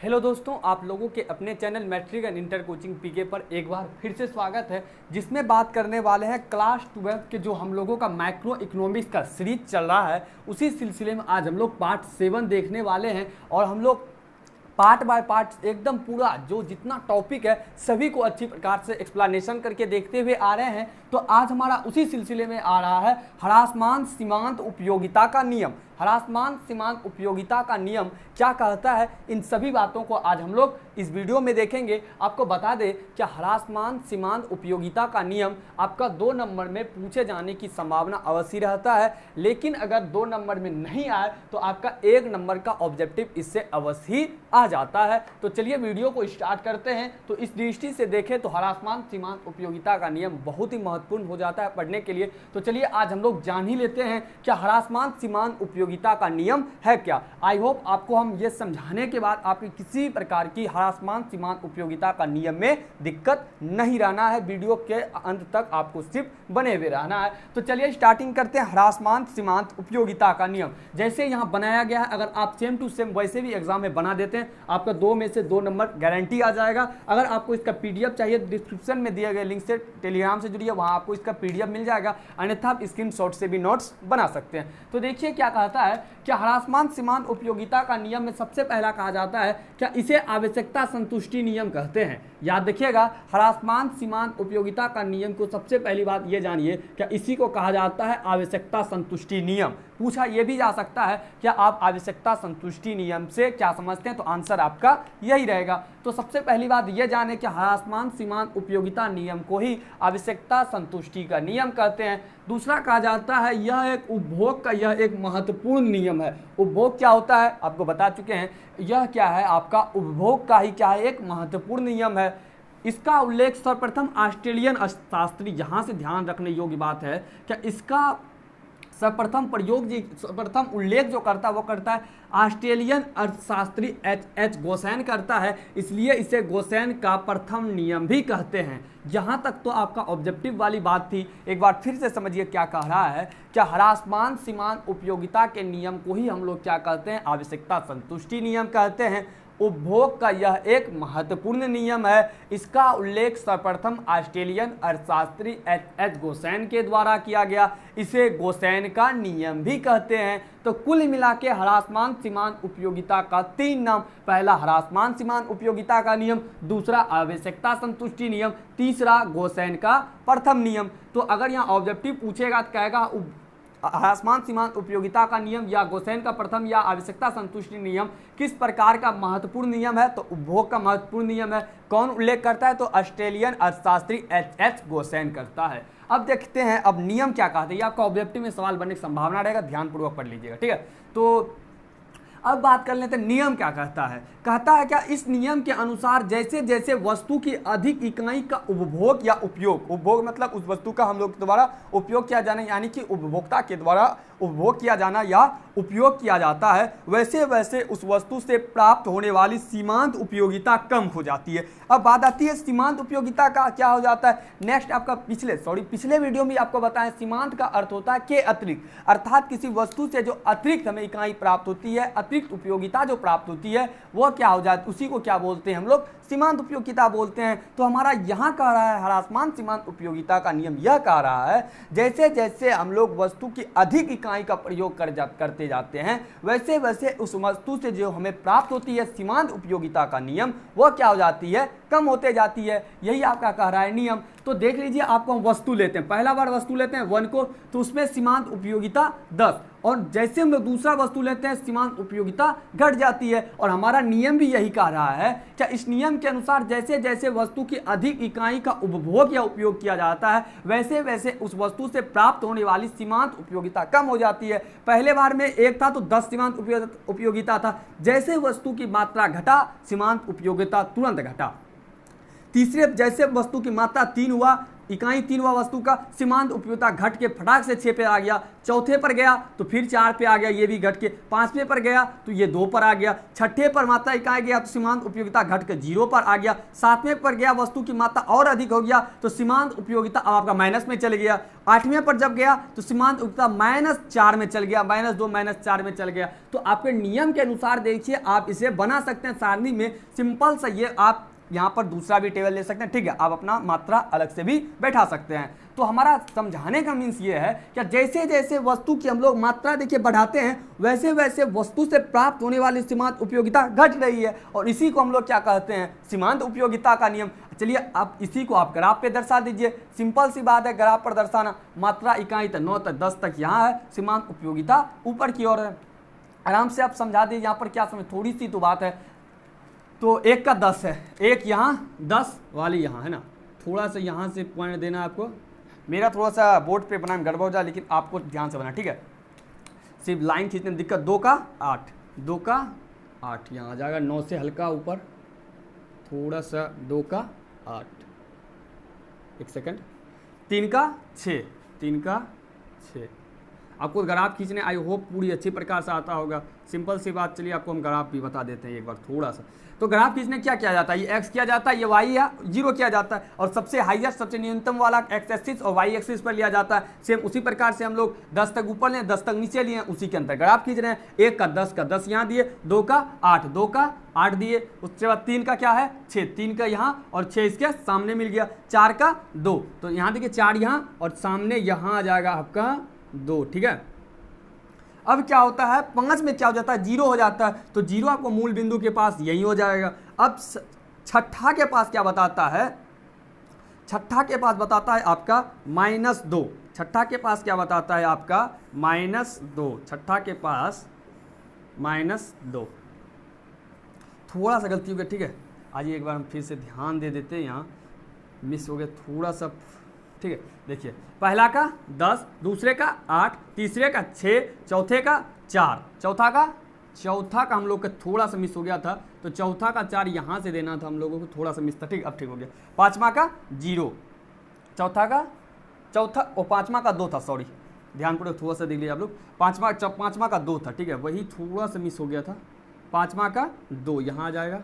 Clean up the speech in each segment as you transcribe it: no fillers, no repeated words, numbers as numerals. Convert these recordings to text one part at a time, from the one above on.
Hello दोस्तों, आप लोगों के अपने channel matric and inter coaching PK पर एक बार फिर से स्वागत है, जिसमें बात करने वाले हैं क्लास 12 के जो हम लोगों का माइक्रो इकोनॉमिक्स का सीरीज चल रहा है। उसी सिलसिले में आज हम लोग पार्ट 7 देखने वाले हैं और हम लोग पार्ट बाय पार्ट एकदम पूरा जो जितना टॉपिक है सभी को अच्छी प्रकार से एक्सप्लेनेशन करके देखते हुए आ रहे हैं। तो आज हमारा उसी सिलसिले में आ रहा है ह्रासमान सीमांत उपयोगिता का नियम। ह्रासमान सीमांत उपयोगिता का नियम क्या कहता है, इन सभी बातों को आज हम लोग इस वीडियो में देखेंगे। आपको बता दें कि ह्रासमान सीमांत उपयोगिता का नियम आपका 2 नंबर में पूछे जाने की संभावना अवश्य रहता है, लेकिन अगर 2 नंबर में नहीं आए तो आपका 1 नंबर का ऑब्जेक्टिव इससे अवश्य ही आ जाता है। तो चलिए वीडियो को स्टार्ट करते हैं। तो इस दृष्टि से देखें तो ह्रासमान सीमांत उपयोगिता का नियम बहुत ही महत्वपूर्ण हो जाता है पढ़ने के लिए। तो चलिए आज हम लोग जान ही लेते हैं क्या ह्रासमान सीमांत उपयोगिता का नियम है क्या। आई होप आपको हम ये समझाने के बाद आपकी किसी प्रकार की ह्रासमान सीमांत उपयोगिता का नियम में दिक्कत नहीं रहना है। वीडियो के अंत तक आपको सिर्फ बने हुए रहना है। तो चलिए स्टार्टिंग करते हैं ह्रासमान सीमांत उपयोगिता का नियम। जैसे यहाँ बनाया गया है, अगर आप सेम टू सेम वैसे भी एग्जाम में बना देते हैं आपका 2 में से 2 नंबर गारंटी आ जाएगा। अगर आपको इसका पीडीएफ चाहिए डिस्क्रिप्शन में दिए गए लिंक से टेलीग्राम से जुड़िए, वहां आपको इसका पीडीएफ मिल जाएगा, अन्यथा आप स्क्रीनशॉट से भी नोट्स बना सकते हैं। तो देखिए क्या कहता है कि ह्रासमान सीमांत उपयोगिता का नियम में सबसे पहला कहा जाता है क्या इसे आवश्यकता संतुष्टि नियम कहते हैं। याद रखिएगा, ह्रासमान सीमांत उपयोगिता का नियम को सबसे पहली बात ये जानिए क्या इसी को कहा जाता है आवश्यकता संतुष्टि नियम। पूछा यह भी जा सकता है क्या आप आवश्यकता संतुष्टि नियम से क्या समझते हैं, तो आंसर आपका यही रहेगा। तो सबसे पहली बात यह जाने कि ह्रासमान सीमांत उपयोगिता नियम को ही आवश्यकता संतुष्टि का नियम कहते हैं। दूसरा कहा जाता है यह एक उपभोग का यह एक महत्वपूर्ण नियम है। उपभोग क्या होता है आपको बता चुके हैं, यह क्या है आपका उपभोग का ही क्या है एक महत्वपूर्ण नियम है। इसका उल्लेख सर्वप्रथम ऑस्ट्रेलियन अर्थशास्त्री, यहाँ से ध्यान रखने योग्य बात है क्या इसका सर्वप्रथम उल्लेख जो करता है वो करता है ऑस्ट्रेलियन अर्थशास्त्री एच गोसेन करता है, इसलिए इसे गोसेन का प्रथम नियम भी कहते हैं। यहाँ तक तो आपका ऑब्जेक्टिव वाली बात थी। एक बार फिर से समझिए क्या कह रहा है, क्या ह्रासमान सीमांत उपयोगिता के नियम को ही हम लोग क्या कहते हैं आवश्यकता संतुष्टि नियम कहते हैं। उपभोग का यह एक महत्वपूर्ण नियम है। इसका उल्लेख सर्वप्रथम ऑस्ट्रेलियन अर्थशास्त्री एच गोसेन के द्वारा किया गया, इसे गोसेन का नियम भी कहते हैं। तो कुल मिला के ह्रासमान सीमांत उपयोगिता का 3 नाम, पहला ह्रासमान सीमांत उपयोगिता का नियम, दूसरा आवश्यकता संतुष्टि नियम, तीसरा गोसेन का प्रथम नियम। तो अगर यहाँ ऑब्जेक्टिव पूछेगा तो कहेगा ह्रासमान सीमांत उपयोगिता का नियम या गोसेन का प्रथम या आवश्यकता संतुष्टि नियम किस प्रकार का महत्वपूर्ण नियम है, तो उपभोग का महत्वपूर्ण नियम है। कौन उल्लेख करता है, तो ऑस्ट्रेलियन अर्थशास्त्री एच गोसेन करता है। अब देखते हैं अब नियम क्या कहते हैं। ये आपका ऑब्जेक्टिव में सवाल बनने की संभावना रहेगा, ध्यानपूर्वक पढ़ लीजिएगा, ठीक है। तो अब बात कर लेते हैं नियम क्या कहता है। कहता है क्या इस नियम के अनुसार जैसे जैसे वस्तु की अधिक इकाई का उपभोग या उपयोग, उपभोग मतलब उस वस्तु का हम लोग द्वारा उपयोग किया जाना, यानी कि उपभोक्ता के द्वारा उपभोग किया जाना या उपयोग किया जाता है, वैसे वैसे उस वस्तु से प्राप्त होने वाली सीमांत उपयोगिता कम हो जाती है। अब बात आती है सीमांत उपयोगिता का क्या हो जाता है। नेक्स्ट आपका पिछले वीडियो में आपको बताएं सीमांत का अर्थ होता है के अतिरिक्त, अर्थात किसी वस्तु से जो अतिरिक्त हमें इकाई प्राप्त होती है, अतिरिक्त उपयोगिता जो प्राप्त होती है वो क्या हो जाती है, उसी को क्या बोलते हैं हम लोग सीमांत उपयोगिता बोलते हैं। तो हमारा यहाँ कह रहा है ह्रासमान सीमांत उपयोगिता का नियम यह कह रहा है जैसे जैसे हम लोग वस्तु की अधिक इकाई का प्रयोग करते जाते हैं, वैसे वैसे उस वस्तु से जो हमें प्राप्त होती है सीमांत उपयोगिता का नियम वो क्या हो जाती है, कम होते जाती है। यही आपका कह रहा है नियम। तो देख लीजिए आपको हम वस्तु लेते हैं, पहला बार वस्तु लेते हैं 1 को, तो उसमें सीमांत उपयोगिता 10, और जैसे हम लोग दूसरा वस्तु लेते हैं सीमांत उपयोगिता घट जाती है। और हमारा नियम भी यही कह रहा है क्या इस नियम के अनुसार जैसे जैसे वस्तु की अधिक इकाई का उपभोग या उपयोग किया जाता है, वैसे वैसे उस वस्तु से प्राप्त होने वाली सीमांत उपयोगिता कम हो जाती है। पहले बार में 1 था तो 10 सीमांत उपयोगिता था, जैसे वस्तु की मात्रा घटा सीमांत उपयोगिता तुरंत घटा। तीसरे जैसे वस्तु की मात्रा 3 हुआ, इकाई 3वां वस्तु का सीमांत उपयोगिता घट के फटाक से 6 पे आ गया, चौथे पर गया तो फिर 4 पे आ गया, ये भी घट के 5वें पर गया तो ये 2 पर आ गया, 6ठे पर मात्रा इकाई गया तो सीमांत उपयोगिता घट के 0 पर आ गया, 7वें पर गया वस्तु की मात्रा और अधिक हो गया तो सीमांत उपयोगिता अब आपका माइनस में चल गया, 8वें पर जब गया तो सीमांत उपयोगिता -4 में चल गया, -2 -4 में चल गया। तो आपके नियम के अनुसार देखिए आप इसे बना सकते हैं सारणी में, सिंपल सा ये आप यहाँ पर दूसरा भी टेबल ले सकते हैं, ठीक है, आप अपना मात्रा अलग से भी बैठा सकते हैं। तो हमारा समझाने का मीन्स ये है कि जैसे जैसे वस्तु की हम लोग मात्रा देखिए बढ़ाते हैं वैसे वैसे वस्तु से प्राप्त होने वाली सीमांत उपयोगिता घट रही है, और इसी को हम लोग क्या कहते हैं, सीमांत उपयोगिता का नियम। चलिए अब इसी को आप ग्राफ पे दर्शा दीजिए, सिंपल सी बात है ग्राफ पर दर्शाना। मात्रा इकाई तक 9 तक 10 तक यहाँ है, सीमांत उपयोगिता ऊपर की ओर है। आराम से आप समझा दीजिए, यहाँ पर क्या समझ, थोड़ी सी तो बात है। तो 1 का 10 है, 1 यहाँ 10 वाली यहाँ है ना, थोड़ा सा यहाँ से पॉइंट देना है आपको, मेरा थोड़ा सा बोर्ड पे बनाने में गड़बड़ हो जाए लेकिन आपको ध्यान से बना, ठीक है, सिर्फ लाइन खींचने में दिक्कत। 2 का 8, 2 का 8 यहाँ आ जाएगा, 9 से हल्का ऊपर थोड़ा सा, 2 का 8, 1 सेकंड, 3 का 6, 3 का 6। आपको ग्राफ खींचने आई होप पूरी अच्छी प्रकार से आता होगा, सिंपल सी बात। चलिए आपको हम ग्राफ भी बता देते हैं एक बार थोड़ा सा। तो ग्राफ खींचने क्या किया जाता है, ये x किया जाता है, ये y या 0 किया जाता है, और सबसे हाईएस्ट सबसे न्यूनतम वाला x एक्सिस और y एक्सिस पर लिया जाता है। सेम उसी प्रकार से हम लोग 10 तक ऊपर लें, 10 तक नीचे लिए, उसी के अंदर ग्राफ खींच रहे हैं। 1 का 10 का 10 यहाँ दिए, 2 का 8, 2 का 8 दिए, उसके बाद 3 का क्या है 6, 3 का यहाँ और 6 इसके सामने मिल गया, 4 का 2, तो यहाँ देखिए 4 यहाँ और सामने यहाँ आ जाएगा आपका 2, ठीक है। अब क्या होता है 5 में क्या हो जाता है, 0 हो जाता है, तो 0 आपको मूल बिंदु के पास यही हो जाएगा। अब छठा के पास क्या बताता है, छठा के पास बताता है आपका -2, छठा के पास क्या बताता है आपका -2, छठा के पास -2। थोड़ा सा गलती हो गया, ठीक है, आज एक बार हम फिर से ध्यान दे देते हैं, यहाँ मिस हो गया थोड़ा सा, ठीक है। देखिए पहला का 10, दूसरे का 8, तीसरे का 6, चौथे का 4, चौथा का हम लोग का थोड़ा सा मिस हो गया था, तो चौथा का 4 यहाँ से देना था हम लोगों को, थोड़ा सा मिस था, ठीक, अब ठीक हो गया। पाँचवा का 0, चौथा और पाँचवा का 2 था, सॉरी ध्यानपूर्वक थोड़ा सा देख लीजिए आप लोग, पाँचवा का 2 था, ठीक है, वही थोड़ा सा मिस हो गया था। पाँचवा का 2 यहाँ आ जाएगा,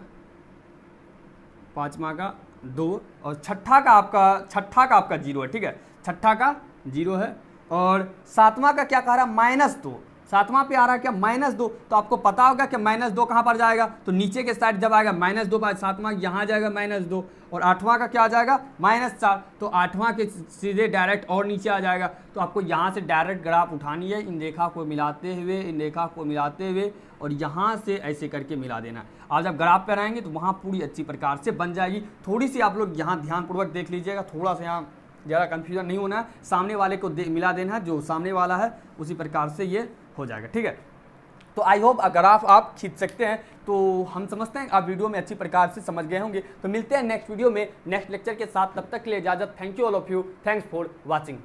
पाँचवा का 2, और छठा का आपका 0 है, ठीक है, छठा का 0 है। और सातवां का क्या कह रहा है -2, सातवां पे आ रहा है क्या -2, तो आपको पता होगा कि -2 कहाँ पर जाएगा, तो नीचे के साइड जब आएगा -2 पर सातवां यहाँ जाएगा -2, और आठवां का क्या आ जाएगा -4, तो आठवां के सीधे डायरेक्ट और नीचे आ जाएगा। तो आपको यहाँ से डायरेक्ट ग्राफ उठानी है, इन रेखा को मिलाते हुए और यहाँ से ऐसे करके मिला देना। आप जब ग्राफ पर आएंगे तो वहाँ पूरी अच्छी प्रकार से बन जाएगी। थोड़ी सी आप लोग यहाँ ध्यानपूर्वक देख लीजिएगा, थोड़ा सा यहाँ ज़्यादा कन्फ्यूजन नहीं होना है, सामने वाले को मिला देना है, जो सामने वाला है उसी प्रकार से ये हो जाएगा, ठीक है। तो आई होप ग्राफ आप खींच सकते हैं। तो हम समझते हैं आप वीडियो में अच्छी प्रकार से समझ गए होंगे। तो मिलते हैं नेक्स्ट वीडियो में नेक्स्ट लेक्चर के साथ, तब तक के लिए इजाज़त। Thank you all of you, thanks for watching.